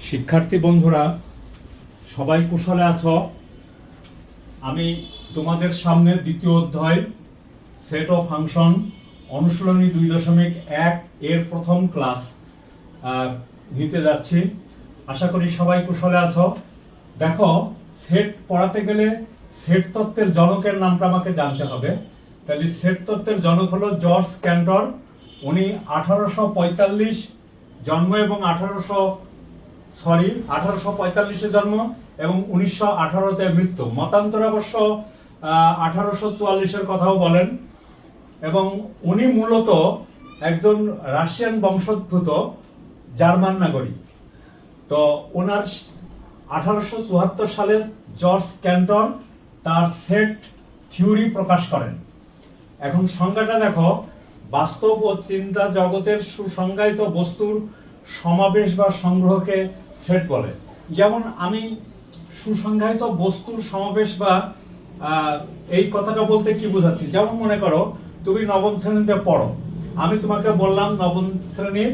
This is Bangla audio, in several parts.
শিক্ষার্থী বন্ধুরা সবাই কুশলে আছো? আমি তোমাদের সামনে দ্বিতীয় অধ্যায় সেট অফ ফাংশন অনুশীলনী 2.1 এর প্রথম ক্লাস নিতে যাচ্ছি। আশা করি সবাই কুশলে আছো। দেখো, সেট পড়াতে গেলে সেট তত্ত্বের জনকের নামটা আমাকে জানতে হবে। তাহলে সেট তত্ত্বের জনক হলো জর্জ ক্যান্টর। উনি 1845 জন্ম এবং 1845-এ জন্ম এবং 1918-তে মৃত্যু। মতান্তরে অবশ্য 1844-এর কথাও বলেন। এবং উনি মূলত একজন রাশিয়ান বংশোদ্ভূত জার্মান নাগরিক। তো ওনার 1874 সালে জর্জ ক্যান্টর তার সেট থিওরি প্রকাশ করেন। এখন সংজ্ঞাটা দেখো, বাস্তব ও চিন্তা জগতের সুসংজ্ঞায়িত বস্তুর সমাবেশ বা সংগ্রহকে সেট বলে। যেমন আমি সুসংজ্ঞায়িত বস্তুর সমাবেশ বা এই কথাটা বলতে কি বোঝাচ্ছি, যেমন মনে করো তুমি নবম শ্রেণীতে পড়ো, আমি তোমাকে বললাম নবম শ্রেণীর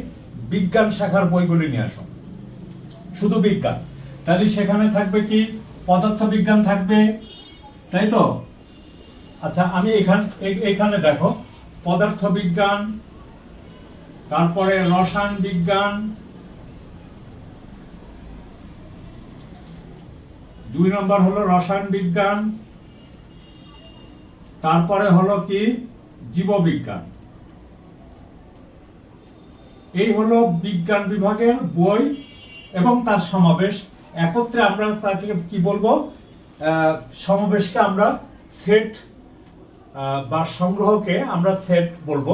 বিজ্ঞান শাখার বইগুলি নিয়ে আসো, শুধু বিজ্ঞান। তাহলে সেখানে থাকবে কি, পদার্থ বিজ্ঞান থাকবে, তাই তো? আচ্ছা, আমি এখানে দেখো পদার্থ বিজ্ঞান, তারপরে রসায়ন বিজ্ঞান, 2 নম্বর হলো রসায়ন বিজ্ঞান, তারপরে হলো কি জীববিজ্ঞান। এই হলো বিজ্ঞান বিভাগের বই এবং তার সমাবেশ। একত্রে আমরা তাকে কি বলবো, সমাবেশকে আমরা সেট বা সংগ্রহকে আমরা সেট বলবো।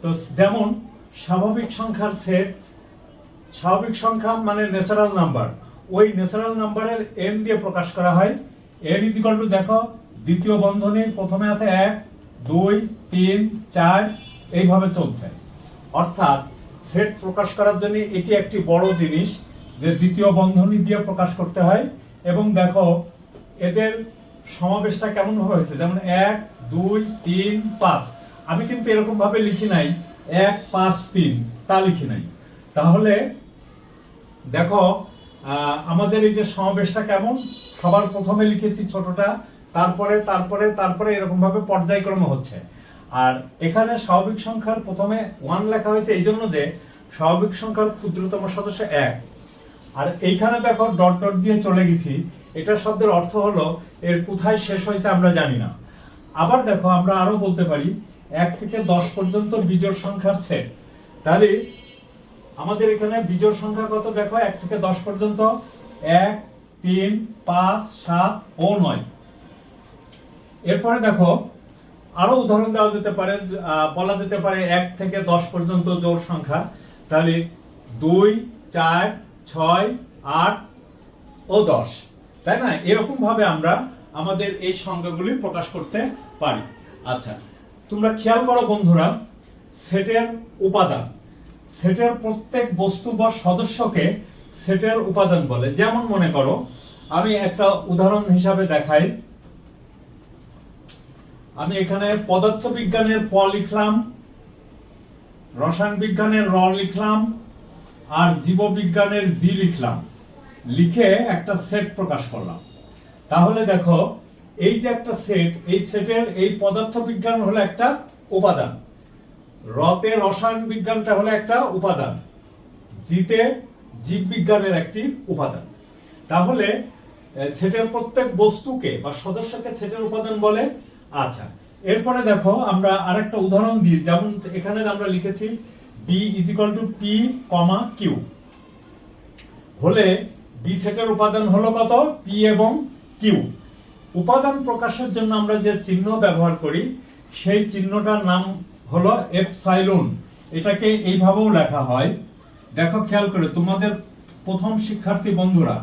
তো যেমন স্বাভাবিক সংখ্যার সেট, স্বাভাবিক সংখ্যা মানে ন্যাচারাল নাম্বার, ওই ন্যাচারাল নাম্বারের n দিয়ে প্রকাশ করা হয়। n ইজ ইকুয়াল টু, দেখো দ্বিতীয় বন্ধনীর প্রথমে আছে 1 2 3 4, এইভাবে চলছে। অর্থাৎ সেট প্রকাশ করার জন্য এটি একটি বড় জিনিস যে দ্বিতীয় বন্ধনী দিয়ে প্রকাশ করতে হয়। এবং দেখো এদের সমাবেশটা কেমন ভাবে হয়েছে, যেমন 1 2 3 5। আমি কিন্তু এরকম ভাবে লিখি নাই 1 5 3, তা লিখি নাই। তাহলে দেখো আমাদের এই যে সমাবেশটা কেমন, সবার প্রথমে লিখেছি ছোটটা, তারপরে তারপরে তারপরে এরকম ভাবে পর্যায়ক্রমে হচ্ছে। আর এখানে স্বাভাবিক সংখ্যার প্রথমে 1 লেখা হয়েছে এই জন্য যে স্বাভাবিক সংখ্যার ক্ষুদ্রতম সদস্য 1। আর এইখানে দেখো ডট ডট দিয়ে চলে গেছি, এটা শব্দের অর্থ হলো এর কোথায় শেষ হয়েছে আমরা জানি না। আবার দেখো আমরা আরো বলতে পারি 1 থেকে 10 পর্যন্ত বিজোড় সংখ্যার সেট। তাহলে আমাদের এখানে বিজোড় সংখ্যা কত, দেখো 1 থেকে 10 পর্যন্ত 1 3 5 7 ও 9। এরপরে দেখো আরো উদাহরণ দেওয়া যেতে পারে, বলা যেতে পারে 1 থেকে 10 পর্যন্ত জোড় সংখ্যা। তাহলে 2 4 6 8 ও 10, তাই না? এরকম ভাবে আমরা আমাদের এই সংখ্যাগুলি প্রকাশ করতে পারি। আচ্ছা, তোমরা খেয়াল করো বন্ধুরা, সেটের উপাদান, সেটের প্রত্যেক বস্তু বা সদস্যকে সেটের উপাদান বলে। যেমন মনে করো আমি একটা উদাহরণ হিসাবে দেখাই। আমি এখানে পদার্থ বিজ্ঞানের প লিখলাম, রসায়ন বিজ্ঞানের র লিখলাম, আর জীববিজ্ঞানের জি লিখলাম, লিখে একটা সেট প্রকাশ করলাম। তাহলে দেখো এই যে একটা সেট, এই সেটের এই পদার্থ বিজ্ঞান হলো একটা উপাদান, রতে রসায়ন বিজ্ঞানটা হলো একটা উপাদান, জিতে জীববিজ্ঞানের একটি উপাদান। তাহলে সেটের প্রত্যেক বস্তুকে বা সদস্যকে সেটের উপাদান বলে। আচ্ছা, এরপরে দেখো আমরা আরেকটা উদাহরণ দিই। যেমন এখানে আমরা লিখেছি B is equal to P comma Q হলে বি সেটের উপাদান হলো কত, পি এবং কিউ। উপাদান প্রকাশের জন্য আমরা যে চিহ্ন ব্যবহার করি সেই চিহ্নটার নাম হলো এপসাইলন। এটাকে এইভাবেও লেখা হয়, দেখো খেয়াল করে তোমাদের প্রথম শিক্ষার্থী বন্ধুরা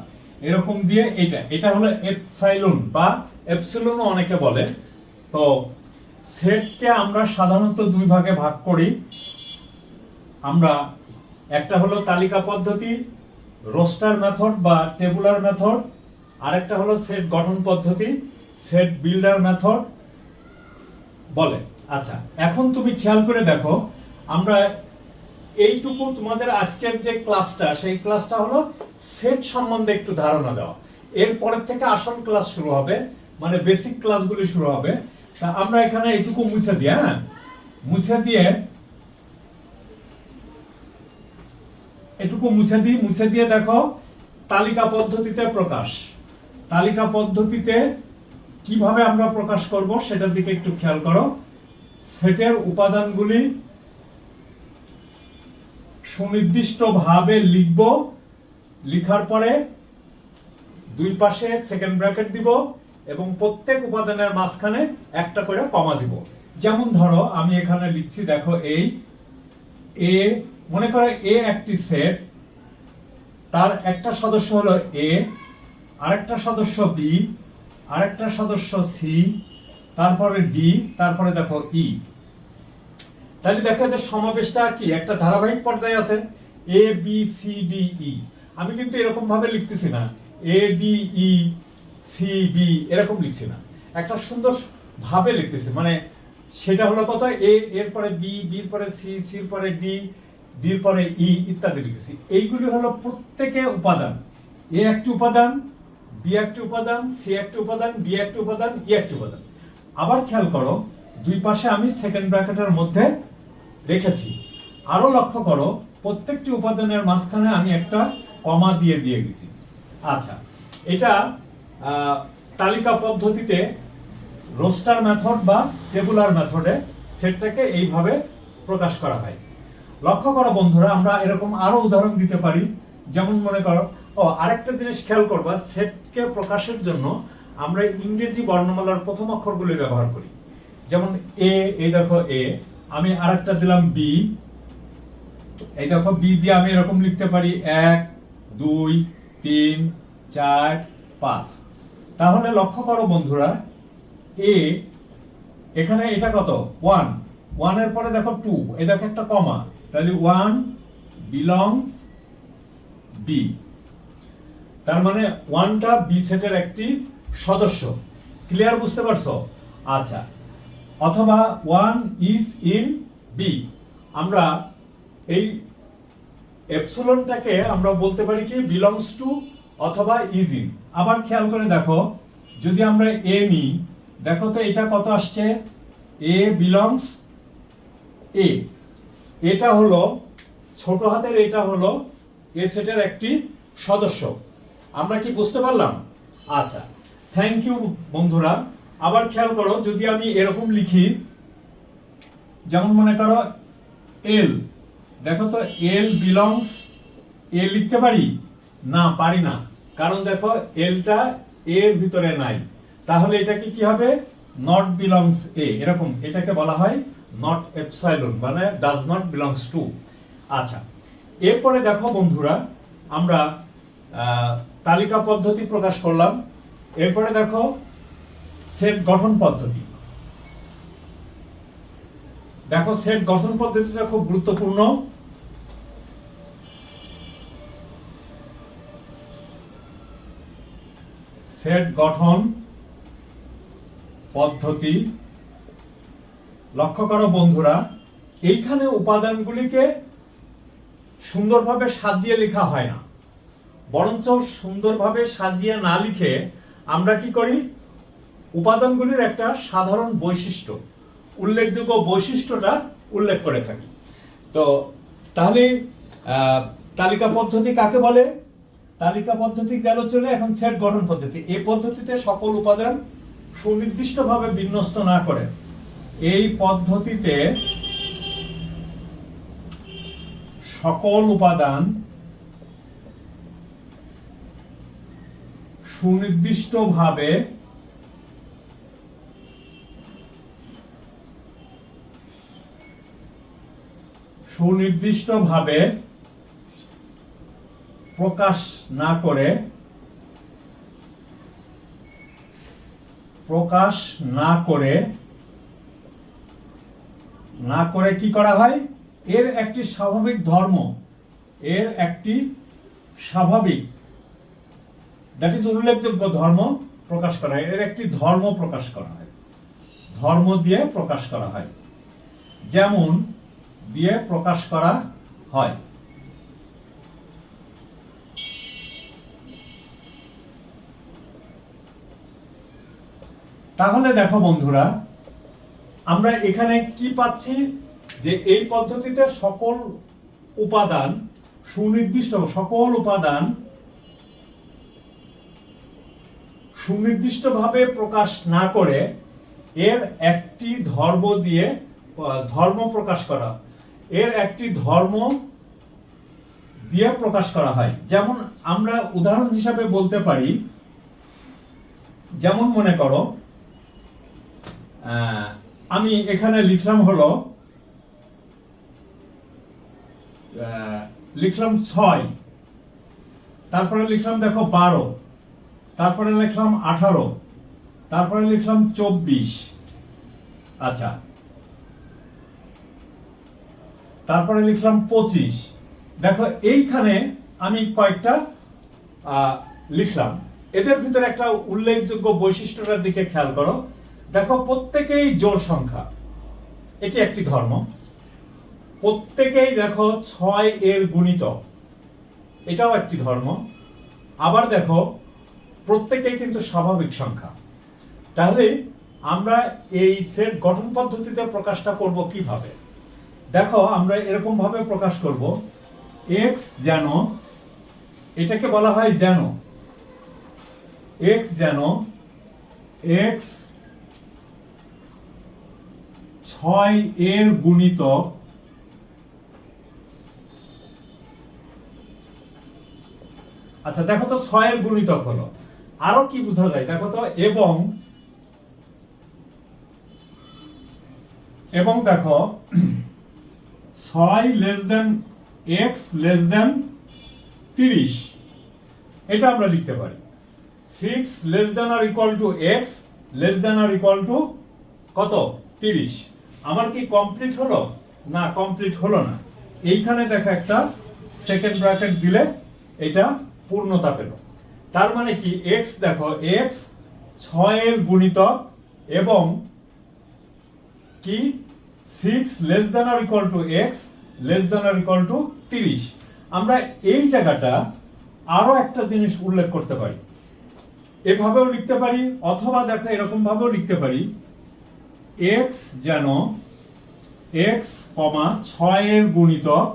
এরকম দিয়ে, এটা হলো এপসাইলন বা এপসিলনও অনেকে বলে। তো সেটকে আমরা সাধারণত 2 ভাগে ভাগ করি। আমরা একটা হলো তালিকা পদ্ধতি, রোস্টার মেথড বা টেবুলার মেথড, আরেকটা হলো সেট গঠন পদ্ধতি, সেট বিল্ডার মেথড বলে। আচ্ছা, এখন তুমি খেয়াল করে দেখো আমরা এইটুকু তোমাদের আজকের যে ক্লাসটা, সেই ক্লাসটা হলো সেট সম্বন্ধে একটু ধারণা দেওয়া। এরপরের থেকে আসল ক্লাস শুরু হবে, মানে বেসিক ক্লাসগুলি শুরু হবে। তা আমরা এখানে এইটুকু মুছে দিই, হ্যাঁ, মুছে দিয়ে দেখো তালিকা পদ্ধতিতে প্রকাশ। তালিকা পদ্ধতিতে কিভাবে আমরা প্রকাশ করব সেটার দিকে একটু খেয়াল করো। সেটের উপাদানগুলি সুনির্দিষ্টভাবে লিখব, লিখার পরে দুই পাশে সেকেন্ড ব্র্যাকেট দিব এবং প্রত্যেক উপাদানের মাঝখানে একটা করে কমা দিব। যেমন ধরো আমি এখানে লিখছি, দেখো এই এ, মনে করো এ একটি সেট, তার একটা সদস্য হলো এ, আরেকটা সদস্য বি, আরেকটা সদস্য সি, তারপরে ডি, তারপরে দেখো ই। তাহলে দেখো এদের সমাবেশটা কি একটা ধারাবাহিক পর্যায়ে আছে, A B C D E. আমি কিন্তু এরকম ভাবে লিখতেছি না, A D E C B এরকম লিখছি না, একটা সুন্দর ভাবে লিখতেছি। মানে সেটা হলো কত, এ এর পরে বি, বির পরে সি, সির পরে ডি, ডির পরে ই ইত্যাদি লিখেছি। এইগুলি হলো প্রত্যেকে উপাদান। এ একটি উপাদান, বি একটি উপাদান, সি একটি উপাদান, ডি একটি উপাদান, ই একটি উপাদান। আবার খেয়াল করো দুই পাশে আমি সেকেন্ড ব্র্যাকেটের মধ্যে রেখেছি। আরো লক্ষ্য করো প্রত্যেকটি উপাদানের মাঝখানে আমি একটা কমা দিয়ে গেছি। আচ্ছা, এটা তালিকা পদ্ধতিতে রোস্টার মেথড বা টেবুলার মেথডে সেটটাকে এইভাবে প্রকাশ করা হয়। লক্ষ্য করো বন্ধুরা, আমরা এরকম আরো উদাহরণ দিতে পারি। যেমন মনে করো, আরেকটা জিনিস খেয়াল করবা, সেটকে প্রকাশের জন্য আমরা ইংরেজি বর্ণমালার প্রথম অক্ষরগুলি ব্যবহার করি। যেমন এ, এই দেখো এ, আমি আরেকটা দিলাম বি, এই দেখো বি দিয়ে আমি এরকম লিখতে পারি 1 2 3 4 5। তাহলে লক্ষ্য করো বন্ধুরা, এ এখানে এটা কত 1, 1 এর পরে দেখো 2, এই দেখো একটা কমা, তাহলে 1 বিলংস বি। তার মানে 1টা বি সেটের একটি সদস্য। ক্লিয়ার, বুঝতে পারছো? আচ্ছা, অথবা 1 ইজ ইন বি, আমরা এই এপসিলনটাকে আমরা বলতে পারি কি বিলংস টু অথবা ইজ ইন। আবার খেয়াল করে দেখো, যদি আমরা এ নিই, দেখো তো এটা কত আসছে, এ বিলংস এ। এটা হলো ছোট হাতের, এটা হলো এ সেটের একটি সদস্য। আমরা কি বুঝতে পারলাম? আচ্ছা, থ্যাংক ইউ বন্ধুরা। আবার খেয়াল করো, যদি আমি এরকম লিখি, যেমন মনে করো এল, দেখো তো এল বিলংস এ লিখতে পারি না? পারি না, কারণ দেখো এলটা এর ভিতরে নাই। তাহলে এটাকে কি হবে, নট বিলংস এ, এরকম এটাকে বলা হয় নট এপসাইলন, মানে ডাজ নট বিলংস টু। আচ্ছা, এরপরে দেখো বন্ধুরা, আমরা তালিকা পদ্ধতি প্রকাশ করলাম। এরপরে দেখো সেট গঠন পদ্ধতি। দেখো সেট গঠন পদ্ধতিটা খুব গুরুত্বপূর্ণ। সেট গঠন পদ্ধতি, লক্ষ্য করো বন্ধুরা, এইখানে উপাদানগুলিকে সুন্দরভাবে সাজিয়ে লেখা হয় না, বরঞ্চ সুন্দরভাবে সাজিয়ে না লিখে আমরা কি করি, উপাদানগুলির একটা সাধারণ বৈশিষ্ট্য, উল্লেখযোগ্য বৈশিষ্ট্যটা উল্লেখ করে থাকি। তো তাহলে তালিকা পদ্ধতি কাকে বলে? তালিকা পদ্ধতি গেল চলে, এখন সেট গঠন পদ্ধতি। এই পদ্ধতিতে সকল উপাদান সুনির্দিষ্টভাবে বিন্যস্ত না করে, এই পদ্ধতিতে সকল উপাদান সুনির্দিষ্টভাবে প্রকাশ না করে কি করা হয়, এর একটি স্বাভাবিক ধর্ম, দ্যাট ইজ উল্লেখযোগ্য ধর্ম প্রকাশ করা হয়, এর একটি ধর্ম প্রকাশ করা হয়, ধর্ম দিয়ে প্রকাশ করা হয়। যেমন দিয়ে প্রকাশ করা হয়, তাহলে দেখো বন্ধুরা, আমরা এখানে কি পাচ্ছি, যে এই পদ্ধতিতে সকল উপাদান সুনির্দিষ্টভাবে প্রকাশ না করে এর একটি ধর্ম দিয়ে প্রকাশ করা, প্রকাশ করা হয়। যেমন আমরা উদাহরণ হিসাবে বলতে পারি, যেমন মনে করো আমি এখানে লিখলাম 6, তারপরে লিখলাম দেখো 12, তারপরে লিখলাম 18, তারপরে লিখলাম 24, আচ্ছা, তারপরে লিখলাম 25। দেখো এইখানে আমি কয়েকটা লিখলাম, এদের ভিতরে একটা উল্লেখযোগ্য বৈশিষ্ট্যটার দিকে খেয়াল করো। দেখো প্রত্যেকেই জোড় সংখ্যা, এটি একটি ধর্ম। প্রত্যেকেই দেখো 6 এর গুণিতক, এটাও একটি ধর্ম। আবার দেখো প্রত্যেকেই কিন্তু স্বাভাবিক সংখ্যা। তাহলে আমরা এই সেট গঠন পদ্ধতিতে প্রকাশটা করব কিভাবে? দেখো আমরা এরকম ভাবে প্রকাশ করব, x যেন, এটাকে বলা হয় যেন x x 6 এর গুণিতক আচ্ছা দেখো তো 6 এর গুণিতক হলো, আরো কি বোঝা যায় দেখো তো, এবং দেখো 6 less than x less than 30, এটা আমরা লিখতে পারি। 6 less than or equal to x less than or equal to কত, 30। আমার কি কমপ্লিট হলো? না, কমপ্লিট হলো না। এইখানে দেখো একটা সেকেন্ড ব্র্যাকেট দিলে এটা পূর্ণতা পেল। তার মানে কি, x দেখো x 6 এর গুণিতক এবং কি 6 less than or equal to x less than or equal to 30। আমরা এই জায়গাটা আরো একটা জিনিস উল্লেখ করতে পারি, এভাবেও লিখতে পারি, অথবা দেখো এরকম ভাবেও লিখতে পারি, x যেন x, 6 এর গুণিতক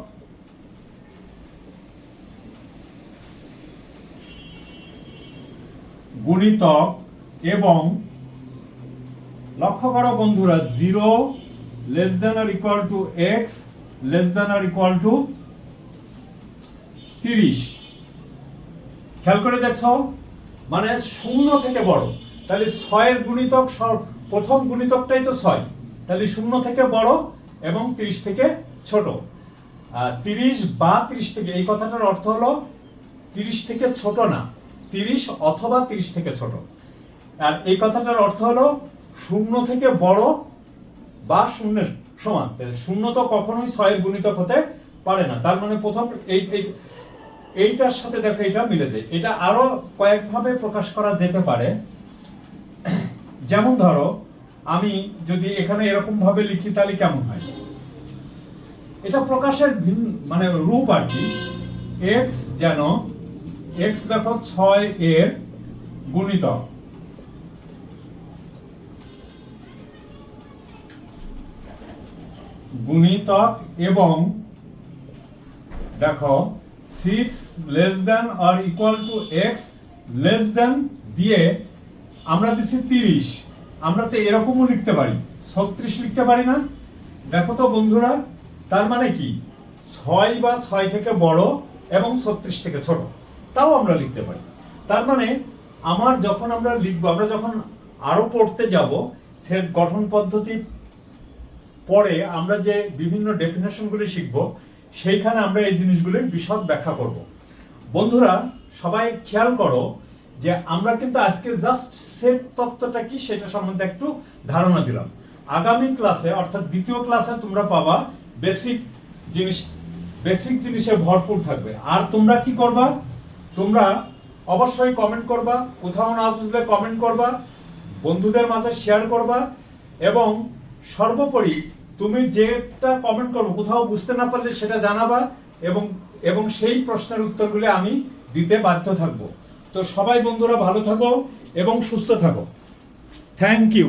এবং লক্ষ্য করো বন্ধুরা, 0 less than or equal to x less than or equal to 30। খেয়াল করে দেখছো, মানে 0 থেকে বড়। তাহলে 6 এর গুণিতক, প্রথম গুণিতকটাই তো 6, তাহলে 0 থেকে বড় এবং 30 থেকে ছোট। 30 বা 30 থেকে, এই কথাটার অর্থ হলো 30 থেকে ছোট না, 30 অথবা 30 থেকে ছোট। আর এই কথাটার অর্থ হলো 0 থেকে বড় বা 0 সমান। 0 তো কখনোই 6 এর গুণিতক হতে পারে না। তার মানে প্রথম এইটার সাথে দেখো এটা মিলে যায়। এটা আরো কয়েকভাবে প্রকাশ করা যেতে পারে। যেমন ধরো আমি যদি এখানে এরকম ভাবে লিখি তাহলে কেমন হয়? এটা প্রকাশের মানে রূপ আর কি। x যেন x দেখো 6 এর গুণিতক এবং দেখো 6 less than or equal to x less than দিয়ে আমরা দিছি 30। আমরা তো এরকমও লিখতে পারি, 36 লিখতে পারি না? দেখো তো বন্ধুরা, তার মানে কি 6 বা 6 থেকে বড় এবং 36 থেকে ছোট, তাও আমরা লিখতে পারি। তার মানে যখন আমরা লিখবো, আমরা যখন আরো পড়তে যাব সেট গঠন পদ্ধতি পরে আমরা যে বিভিন্ন ডেফিনেশনগুলি শিখবো, সেইখানে আমরা এই জিনিসগুলির বিশদ ব্যাখ্যা করব। বন্ধুরা সবাই খেয়াল করো যে আমরা কিন্তু আজকে জাস্ট সেট তত্ত্বটা কি সেটা সম্বন্ধে একটু ধারণা দিলাম। আগামী ক্লাসে অর্থাৎ দ্বিতীয় ক্লাসে তোমরা পাবা বেসিক জিনিসে ভরপুর থাকবে। আর তোমরা কি করবা? তোমরা অবশ্যই কমেন্ট করবা, কোথাও না বুঝলে কমেন্ট করবা, বন্ধুদের মাঝে শেয়ার করবা, এবং সর্বোপরি তুমি যেটা কমেন্ট করবে কোথাও বুঝতে না পারলে সেটা জানাবা, এবং সেই প্রশ্নের উত্তরগুলো আমি দিতে বাধ্য থাকবো। তো সবাই বন্ধুরা ভালো থাকো এবং সুস্থ থাকো। Thank you.